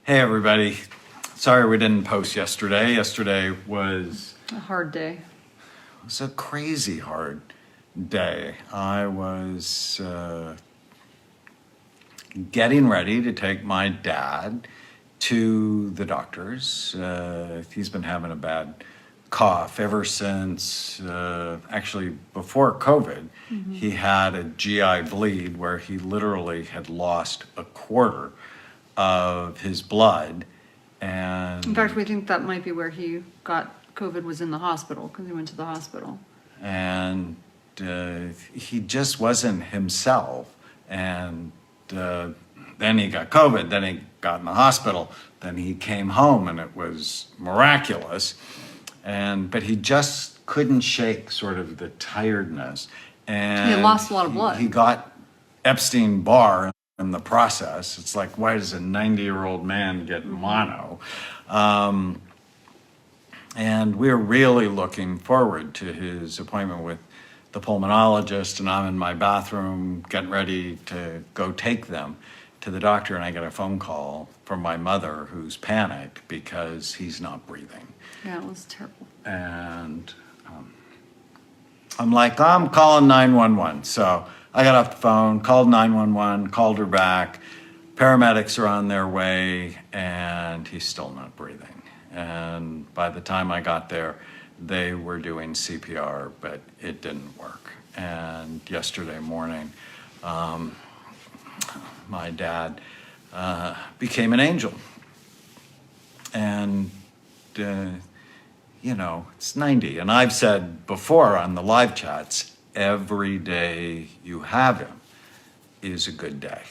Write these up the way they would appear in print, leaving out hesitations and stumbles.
Hey everybody. Sorry we didn't post yesterday. Yesterday was a hard day. It was a crazy hard day. I was getting ready to take my dad to the doctors. He's been having a bad cough ever since, actually before COVID. He had a GI bleed where he literally had lost a quarter of his blood. And in fact, we think that might be where he got COVID, was in the hospital, because he went to the hospital. And he just wasn't himself. And then he got COVID, then he got in the hospital, then he came home, and it was miraculous. But he just couldn't shake sort of the tiredness. And he lost a lot of blood. He got Epstein-Barr in the process. It's like, why does a 90-year-old man get mono? And we're really looking forward to his appointment with the pulmonologist, and I'm in my bathroom getting ready to go take them to the doctor, and I get a phone call from my mother who's panicked because he's not breathing. Yeah, it was terrible. And I'm like, I'm calling 911. So I got off the phone, called 911, called her back. Paramedics are on their way, and he's still not breathing. And by the time I got there, they were doing CPR, but it didn't work. And yesterday morning, my dad became an angel. And, it's 90. And I've said before on the live chats, every day you have him is a good day.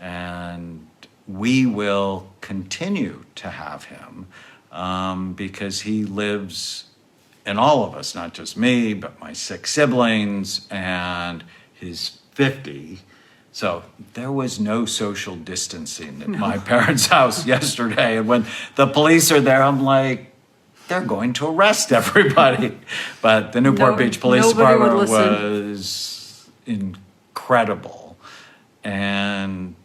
And we will continue to have him because he lives in all of us, not just me, but my 6 siblings and his 50. So there was no social distancing at my parents' house yesterday. And when the police are there, I'm like, they're going to arrest everybody. But the Newport Beach Police Department was incredible. And,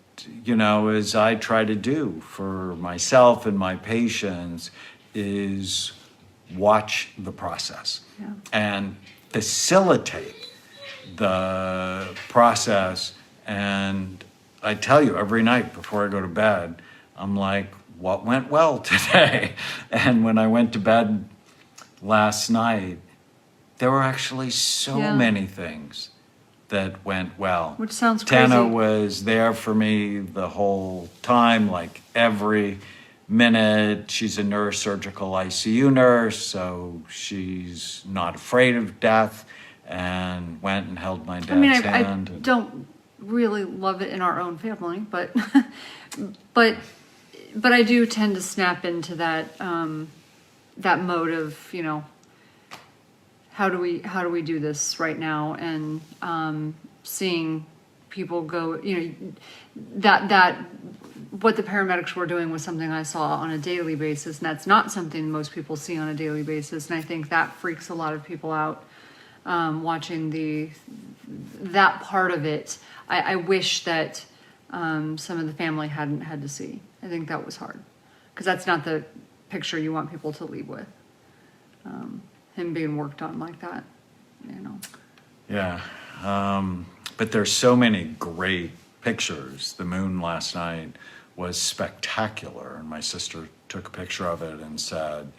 as I try to do for myself and my patients, is watch the process and facilitate the process. And I tell you, every night before I go to bed, I'm like, what went well today? And when I went to bed last night, there were actually so many things that went well. Which sounds crazy. Tana was there for me the whole time, like every minute. She's a neurosurgical ICU nurse, so she's not afraid of death, and went and held my dad's hand. I don't really love it in our own family, but but I do tend to snap into that that mode of, how do we do this right now, and seeing people go, that what the paramedics were doing was something I saw on a daily basis, and that's not something most people see on a daily basis, and I think that freaks a lot of people out. Watching that part of it, I wish that some of the family hadn't had to see. I think that was hard, because that's not the picture you want people to leave with. Him being worked on like that, Yeah, but there's so many great pictures. The moon last night was spectacular, and my sister took a picture of it and said,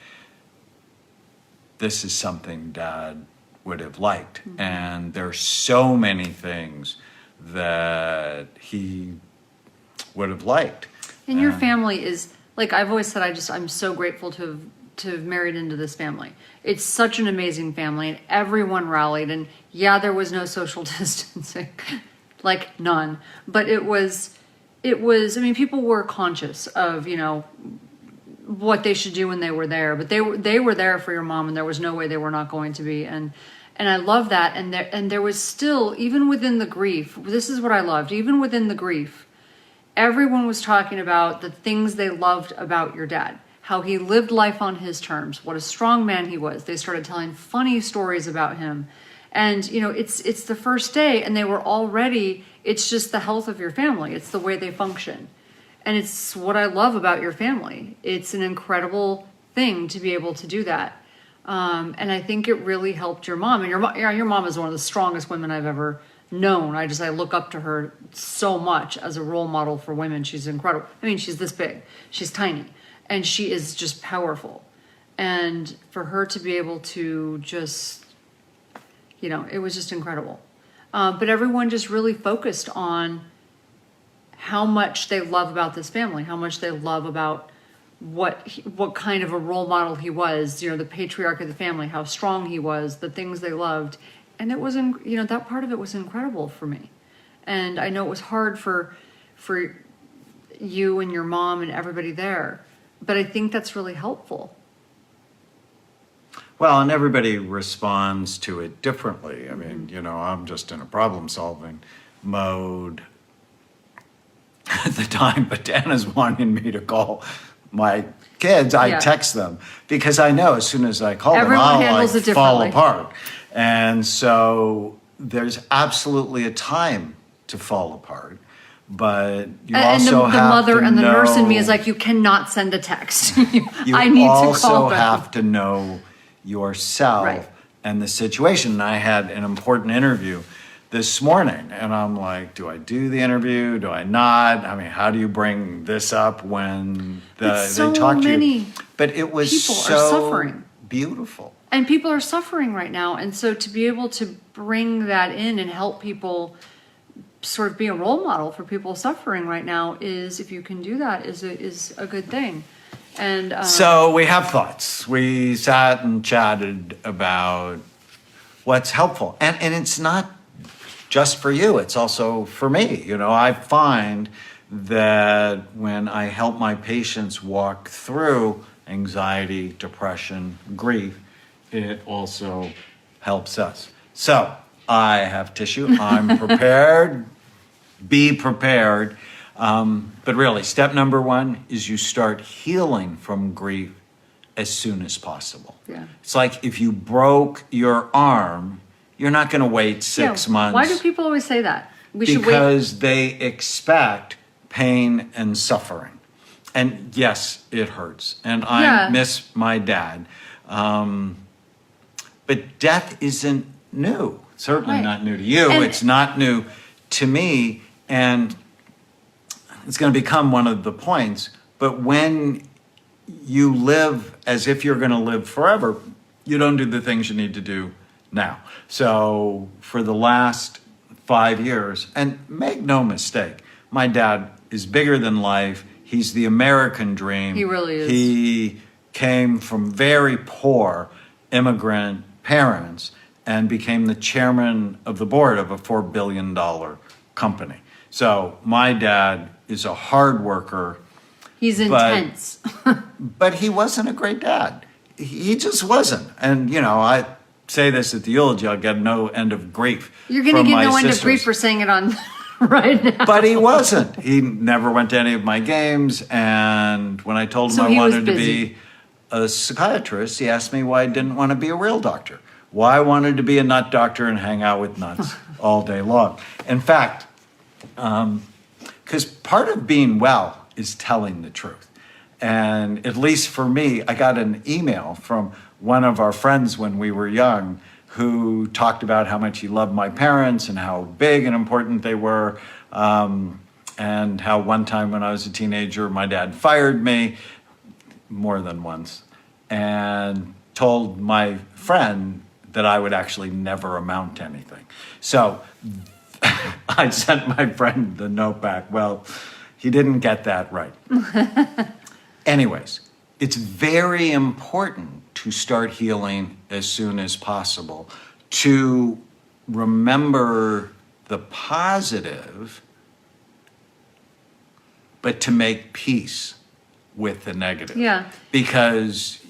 this is something Dad would have liked. Mm-hmm. And there's so many things that he would have liked. And your family is, like I've always said, I'm so grateful to have married into this family. It's such an amazing family, and everyone rallied, and there was no social distancing, like none, but it was, people were conscious of, what they should do when they were there, but they were there for your mom, and there was no way they were not going to be. And I love that. And there was still, even within the grief, this is what I loved, even within the grief, everyone was talking about the things they loved about your dad, how he lived life on his terms, what a strong man he was. They started telling funny stories about him. And, it's the first day, and they were already, it's just the health of your family. It's the way they function. And it's what I love about your family. It's an incredible thing to be able to do that. And I think it really helped your mom. And your mom is one of the strongest women I've ever known. I look up to her so much as a role model for women. She's incredible. I mean, she's this big, she's tiny, and she is just powerful. And for her to be able to just, it was just incredible. But everyone just really focused on how much they love about this family, how much they love about what kind of a role model he was, the patriarch of the family, how strong he was, the things they loved. And it was, that part of it was incredible for me. And I know it was hard for you and your mom and everybody there, but I think that's really helpful. Well, and everybody responds to it differently. I mean, I'm just in a problem-solving mode at the time, but Tana's wanting me to call my kids. I text them because I know as soon as I call them, I'll fall apart. And so there's absolutely a time to fall apart. But you also have to know... the mother and the nurse in me is like, you cannot send a text. I need to call them. You also have to know yourself and the situation. And I had an important interview this morning, and I'm like, do I do the interview? Do I not? I mean, how do you bring this up when they talk to you? But it was so beautiful. And people are suffering right now. And so to be able to bring that in and help people sort of be a role model for people suffering right now is, if you can do that, is a good thing. And so we have thoughts. We sat and chatted about what's helpful. And it's not just for you, it's also for me. I find that when I help my patients walk through anxiety, depression, grief, it also helps us. So I have tissue. I'm prepared. Be prepared. But really, step number one is you start healing from grief as soon as possible. Yeah. It's like if you broke your arm, you're not going to wait 6 months. Why do people always say that? Because they expect pain and suffering. And yes, it hurts. And I miss my dad. But death isn't new. Certainly not new to you. And it's not new to me. And it's going to become one of the points. But when you live as if you're going to live forever, you don't do the things you need to do now. So for the last 5 years, and make no mistake, my dad is bigger than life. He's the American dream. He really is. He came from very poor immigrant parents and became the chairman of the board of a $4 billion company. So my dad is a hard worker. He's intense. But he wasn't a great dad. He just wasn't. And, I say this at the eulogy, I'll get no end of grief. You're going to get no end of grief for saying it on right now. But he wasn't. He never went to any of my games. And when I told him I wanted to be a psychiatrist, he asked me why I didn't want to be a real doctor. Why I wanted to be a nut doctor and hang out with nuts all day long. In fact, because part of being well is telling the truth. And at least for me, I got an email from one of our friends when we were young who talked about how much he loved my parents and how big and important they were, and how one time when I was a teenager, my dad fired me more than once and told my friend that I would actually never amount to anything. So I sent my friend the note back. Well, he didn't get that right. Anyways, it's very important to start healing as soon as possible, to remember the positive, but to make peace with the negative. Yeah. Because,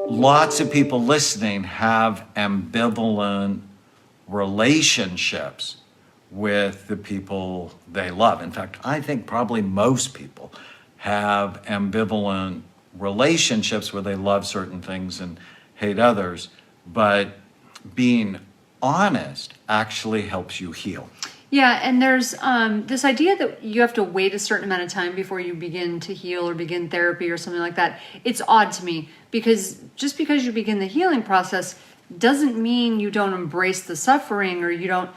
lots of people listening have ambivalent relationships with the people they love. In fact, I think probably most people have ambivalent relationships where they love certain things and hate others, but being honest actually helps you heal. Yeah, and there's this idea that you have to wait a certain amount of time before you begin to heal or begin therapy or something like that. It's odd to me because just because you begin the healing process doesn't mean you don't embrace the suffering or you don't.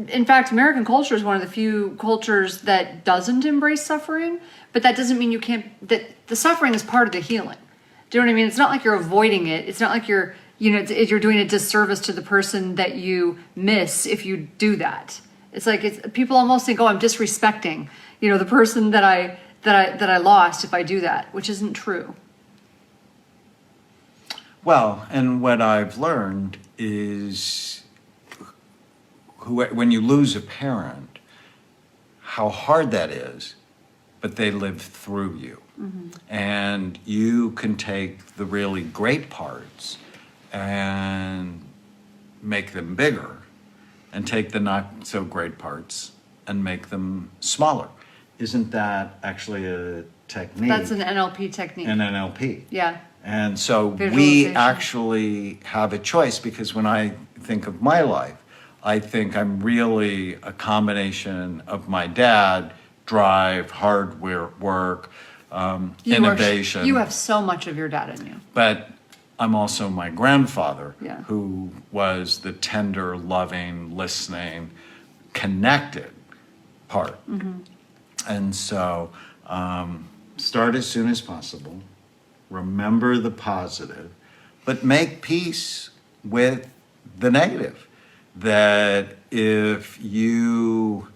In fact, American culture is one of the few cultures that doesn't embrace suffering, but that doesn't mean you can't, that the suffering is part of the healing. Do you know what I mean? It's not like you're avoiding it. It's not like you're you're doing a disservice to the person that you miss if you do that. It's like people almost think, oh, I'm disrespecting, the person that I lost if I do that, which isn't true. Well, and what I've learned is when you lose a parent, how hard that is, but they live through you. Mm-hmm. And you can take the really great parts and make them bigger, and take the not so great parts and make them smaller. Isn't that actually a technique? That's an NLP technique. An NLP. Yeah. And so we actually have a choice, because when I think of my life, I think I'm really a combination of my dad, drive, hard work, innovation. You have so much of your dad in you. But I'm also my grandfather, yeah, who was the tender, loving, listening, connected part. Mm-hmm. And so start as soon as possible, remember the positive, but make peace with the negative. That if you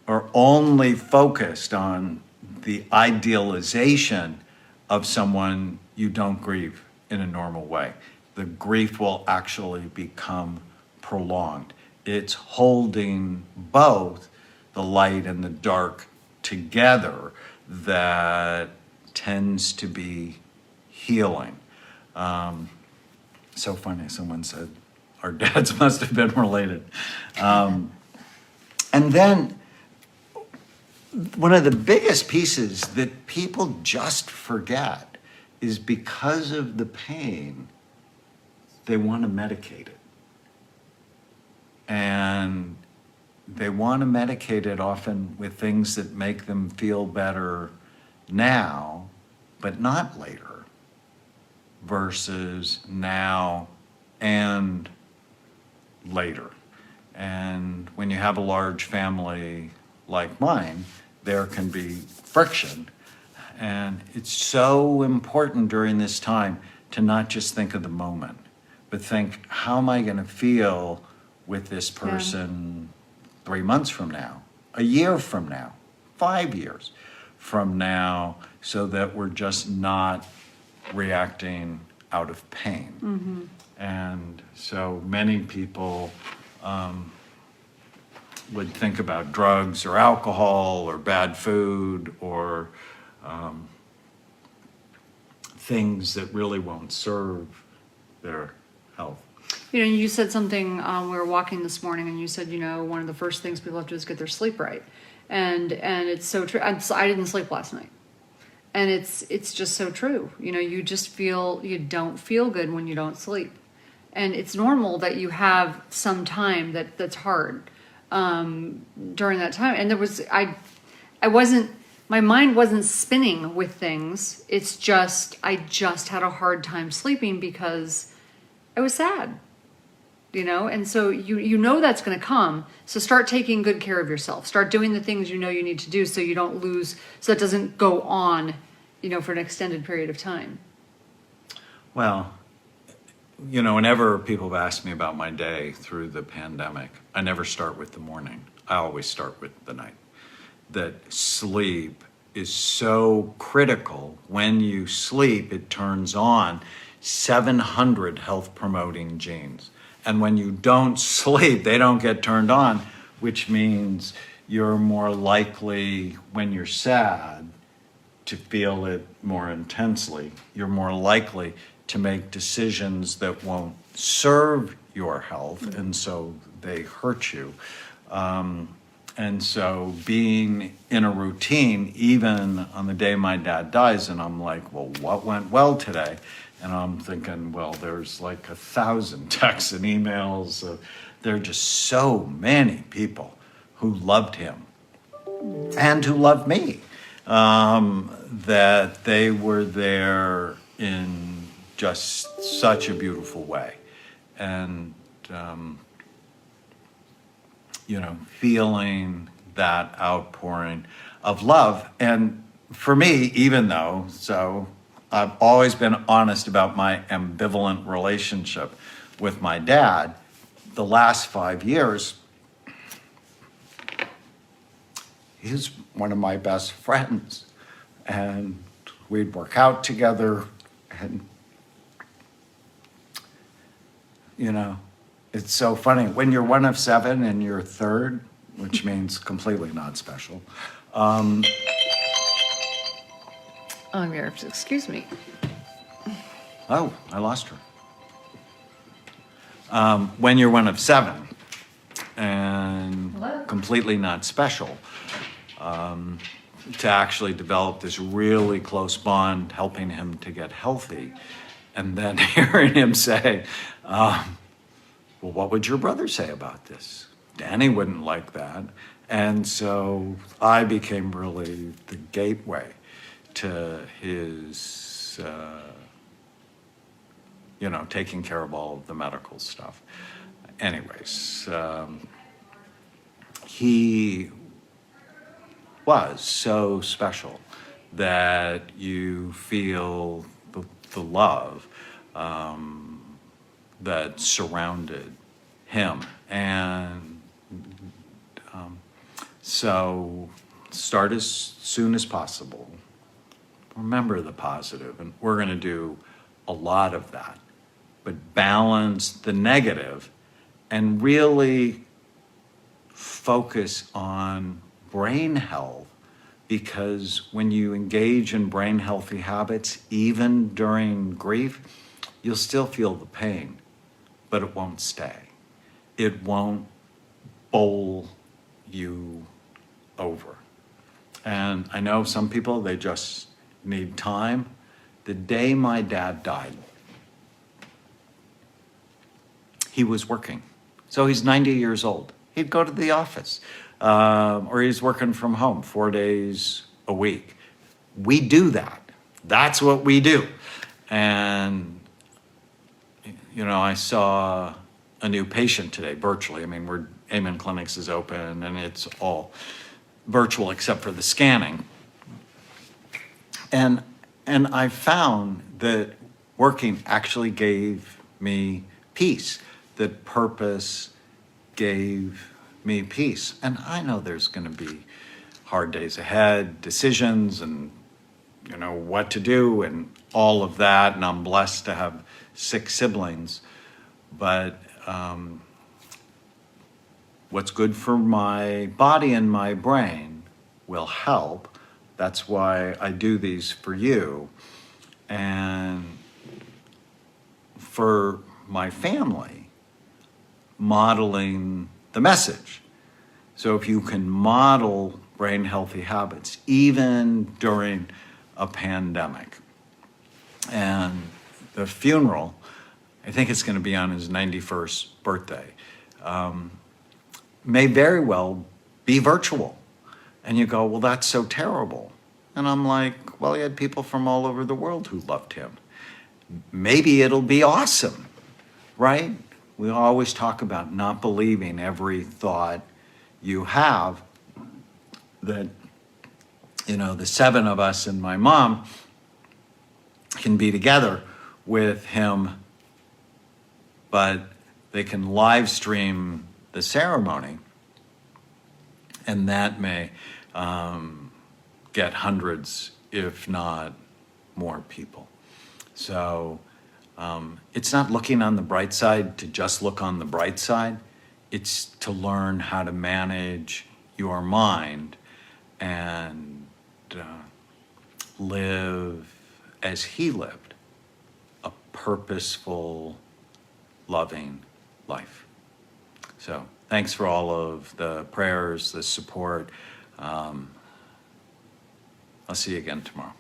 are only focused on the idealization of someone, you don't grieve in a normal way. The grief will actually become prolonged. It's holding both the light and the dark together that tends to be healing. So funny, someone said our dads must have been related. And then one of the biggest pieces that people just forget is because of the pain, they want to medicate it. And they want to medicate it often with things that make them feel better now, but not later, versus now and later. And when you have a large family like mine, there can be friction. And it's so important during this time to not just think of the moment, but think, how am I going to feel with this person 3 months from now, a year from now, 5 years from now, so that we're just not reacting out of pain. Mm-hmm. And so many people would think about drugs or alcohol or bad food or things that really won't serve their health. You said something, we were walking this morning and you said, one of the first things people have to do is get their sleep right. And it's so true. I didn't sleep last night. And it's just so true. You just you don't feel good when you don't sleep. And it's normal that you have some time that's hard during that time. And my mind wasn't spinning with things. It's just, I just had a hard time sleeping because I was sad, and so you know that's going to come. So start taking good care of yourself. Start doing the things you need to do so you don't lose, so it doesn't go on, for an extended period of time. Well, whenever people have asked me about my day through the pandemic, I never start with the morning. I always start with the night. That sleep is so critical. When you sleep, it turns on 700 health promoting genes. And when you don't sleep, they don't get turned on, which means you're more likely, when you're sad, to feel it more intensely. You're more likely to make decisions that won't serve your health, and so they hurt you. And so being in a routine, even on the day my dad dies, and I'm like, well, what went well today? And I'm thinking, well, there's like 1,000 texts and emails. There are just so many people who who loved him and who loved me, that they were there in just such a beautiful way. And, feeling that outpouring of love. And for me, even though, so I've always been honest about my ambivalent relationship with my dad, the last 5 years, he's one of my best friends. And we'd work out together. And, it's so funny. When you're one of 7 and you're third, which means completely not special. Excuse me. Oh, I lost her. When you're one of 7 and Hello? completely not special, to actually develop this really close bond, helping him to get healthy, and then hearing him say, well, what would your brother say about this? Danny wouldn't like that. And so I became really the gateway to his, taking care of all of the medical stuff. Anyways, he was so special that you feel the love that surrounded him. And so start as soon as possible. Remember the positive, and we're going to do a lot of that. But balance the negative and really focus on brain health, because when you engage in brain healthy habits, even during grief, you'll still feel the pain, but it won't stay. It won't bowl you over. And I know some people, they just need time. The day my dad died, he was working. So he's 90 years old. He'd go to the office, or he's working from home 4 days a week. We do that. That's what we do. And, I saw a new patient today virtually. I mean, Amen Clinics is open and it's all virtual except for the scanning. And I found that working actually gave me peace, that purpose gave me peace. And I know there's going to be hard days ahead, decisions and, what to do and all of that. And I'm blessed to have 6 siblings. But what's good for my body and my brain will help. That's why I do these for you. And for my family, modeling the message. So if you can model brain healthy habits, even during a pandemic. And the funeral, I think it's going to be on his 91st birthday, may very well be virtual. And you go, well, that's so terrible. And I'm like, well, he had people from all over the world who loved him. Maybe it'll be awesome, right? We always talk about not believing every thought you have, that, the 7 of us and my mom can be together with him, but they can live stream the ceremony, and that may get hundreds, if not more people. So it's not looking on the bright side to just look on the bright side. It's to learn how to manage your mind and live as he lived, a purposeful, loving life. So thanks for all of the prayers, the support. I'll see you again tomorrow.